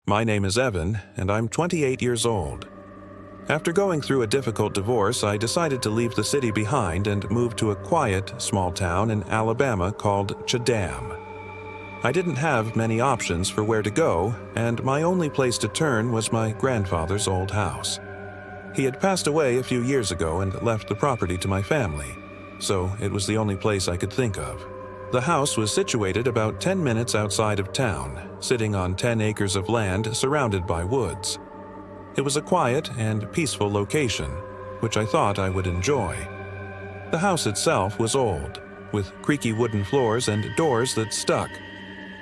My name is Evan, and I'm 28 years old. After going through a difficult divorce, I decided to leave the city behind and move to a quiet, small town in Alabama called Chadam. I didn't have many options for where to go, and my only place to turn was my grandfather's old house. He had passed away a few years ago and left the property to my family, so it was the only place I could think of. The house was situated about 10 minutes outside of town, sitting on 10 acres of land surrounded by woods. It was a quiet and peaceful location, which I thought I would enjoy. The house itself was old, with creaky wooden floors and doors that stuck.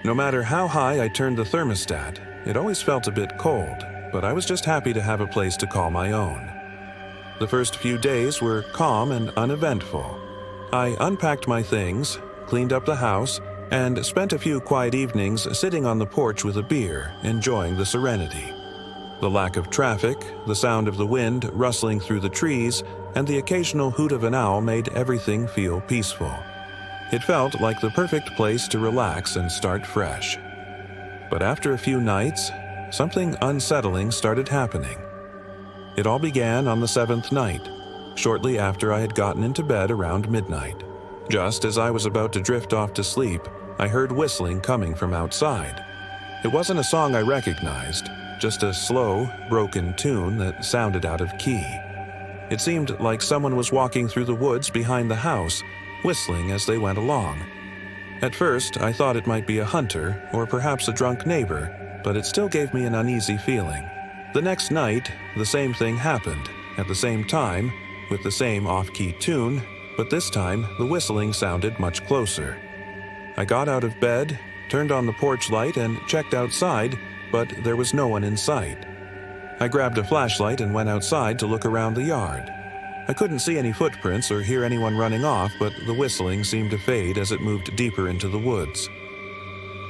No matter how high I turned the thermostat, it always felt a bit cold, but I was just happy to have a place to call my own. The first few days were calm and uneventful. I unpacked my things, cleaned up the house, and spent a few quiet evenings sitting on the porch with a beer, enjoying the serenity. The lack of traffic, the sound of the wind rustling through the trees, and the occasional hoot of an owl made everything feel peaceful. It felt like the perfect place to relax and start fresh. But after a few nights, something unsettling started happening. It all began on the 7th night, shortly after I had gotten into bed around midnight. Just as I was about to drift off to sleep, I heard whistling coming from outside. It wasn't a song I recognized, just a slow, broken tune that sounded out of key. It seemed like someone was walking through the woods behind the house, whistling as they went along. At first, I thought it might be a hunter or perhaps a drunk neighbor, but it still gave me an uneasy feeling. The next night, the same thing happened, at the same time, with the same off-key tune, but this time the whistling sounded much closer. I got out of bed, turned on the porch light, and checked outside, but there was no one in sight. I grabbed a flashlight and went outside to look around the yard. I couldn't see any footprints or hear anyone running off, but the whistling seemed to fade as it moved deeper into the woods.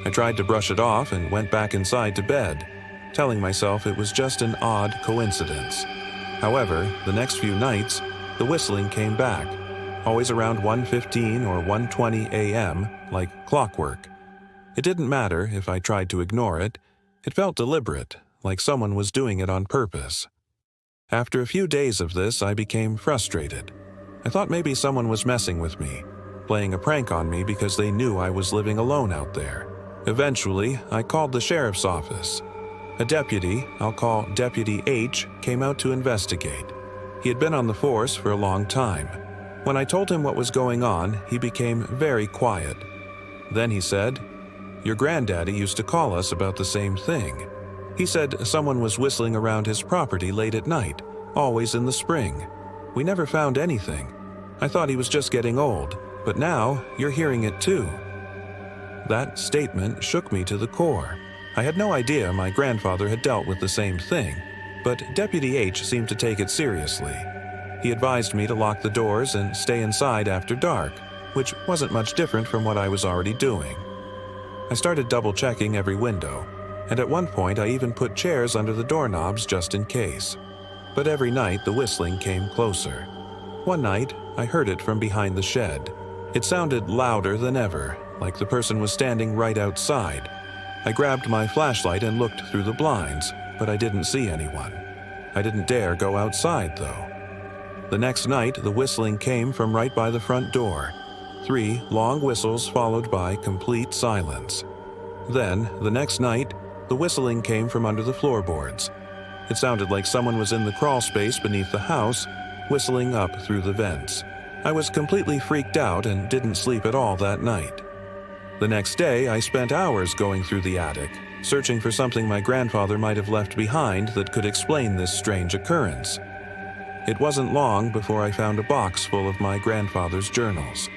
I tried to brush it off and went back inside to bed, telling myself it was just an odd coincidence. However, the next few nights, the whistling came back, always around 1:15 or 1:20 a.m., like clockwork. It didn't matter if I tried to ignore it. It felt deliberate, like someone was doing it on purpose. After a few days of this, I became frustrated. I thought maybe someone was messing with me, playing a prank on me because they knew I was living alone out there. Eventually, I called the sheriff's office. A deputy, I'll call Deputy H, came out to investigate. He had been on the force for a long time. When I told him what was going on, he became very quiet. Then he said, "Your granddaddy used to call us about the same thing. He said someone was whistling around his property late at night, always in the spring. We never found anything. I thought he was just getting old, but now you're hearing it too." That statement shook me to the core. I had no idea my grandfather had dealt with the same thing, but Deputy H seemed to take it seriously. He advised me to lock the doors and stay inside after dark, which wasn't much different from what I was already doing. I started double-checking every window, and at one point I even put chairs under the doorknobs just in case. But every night the whistling came closer. One night, I heard it from behind the shed. It sounded louder than ever, like the person was standing right outside. I grabbed my flashlight and looked through the blinds, but I didn't see anyone. I didn't dare go outside, though. The next night, the whistling came from right by the front door. 3 long whistles followed by complete silence. Then, the next night, the whistling came from under the floorboards. It sounded like someone was in the crawl space beneath the house, whistling up through the vents. I was completely freaked out and didn't sleep at all that night. The next day, I spent hours going through the attic, searching for something my grandfather might have left behind that could explain this strange occurrence. It wasn't long before I found a box full of my grandfather's journals.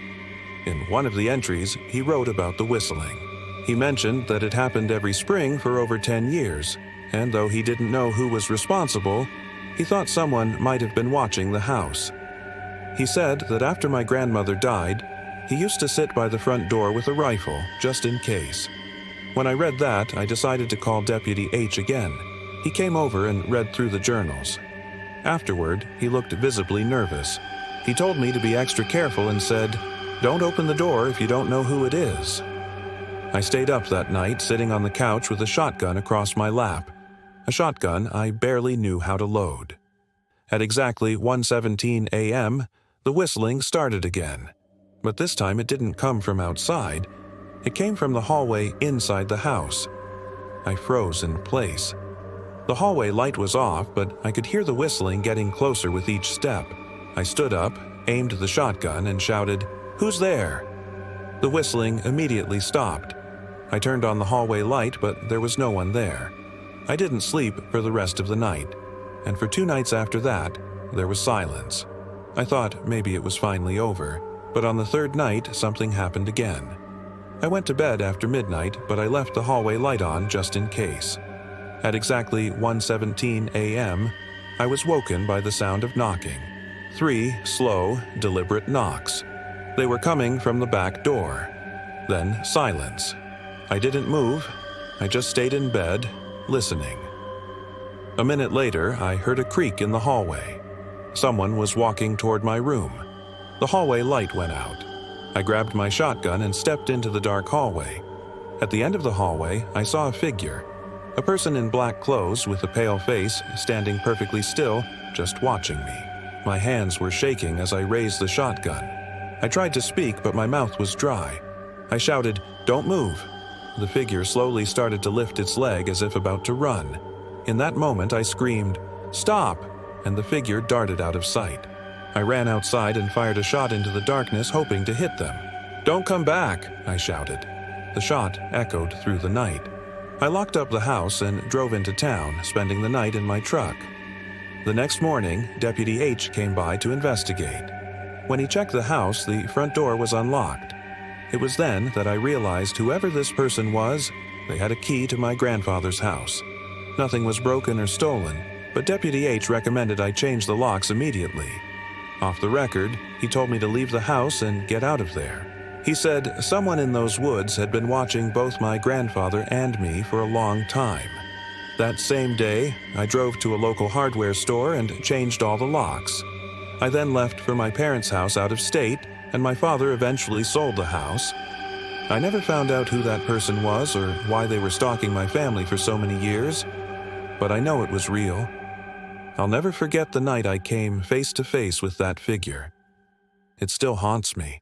In one of the entries, he wrote about the whistling. He mentioned that it happened every spring for over 10 years, and though he didn't know who was responsible, he thought someone might have been watching the house. He said that after my grandmother died, he used to sit by the front door with a rifle, just in case. When I read that, I decided to call Deputy H again. He came over and read through the journals. Afterward, he looked visibly nervous. He told me to be extra careful and said, "Don't open the door if you don't know who it is." I stayed up that night sitting on the couch with a shotgun across my lap, a shotgun I barely knew how to load. At exactly 1:17 a.m., the whistling started again, but this time it didn't come from outside. It came from the hallway inside the house. I froze in place. The hallway light was off, but I could hear the whistling getting closer with each step. I stood up, aimed the shotgun, and shouted, "Who's there?" The whistling immediately stopped. I turned on the hallway light, but there was no one there. I didn't sleep for the rest of the night, and for 2 nights after that, there was silence. I thought maybe it was finally over, but on the 3rd night, something happened again. I went to bed after midnight, but I left the hallway light on just in case. At exactly 1:17 a.m., I was woken by the sound of knocking. 3 slow, deliberate knocks. They were coming from the back door. Then silence. I didn't move. I just stayed in bed, listening. A minute later, I heard a creak in the hallway. Someone was walking toward my room. The hallway light went out. I grabbed my shotgun and stepped into the dark hallway. At the end of the hallway, I saw a figure. A person in black clothes with a pale face, standing perfectly still, just watching me. My hands were shaking as I raised the shotgun. I tried to speak, but my mouth was dry. I shouted, "Don't move." The figure slowly started to lift its leg as if about to run. In that moment, I screamed, "Stop!" and the figure darted out of sight. I ran outside and fired a shot into the darkness, hoping to hit them. "Don't come back!" I shouted. The shot echoed through the night. I locked up the house and drove into town, spending the night in my truck. The next morning, Deputy H came by to investigate. When he checked the house, the front door was unlocked. It was then that I realized whoever this person was, they had a key to my grandfather's house. Nothing was broken or stolen, but Deputy H recommended I change the locks immediately. Off the record, he told me to leave the house and get out of there. He said someone in those woods had been watching both my grandfather and me for a long time. That same day, I drove to a local hardware store and changed all the locks. I then left for my parents' house out of state, and my father eventually sold the house. I never found out who that person was or why they were stalking my family for so many years, but I know it was real. I'll never forget the night I came face to face with that figure. It still haunts me.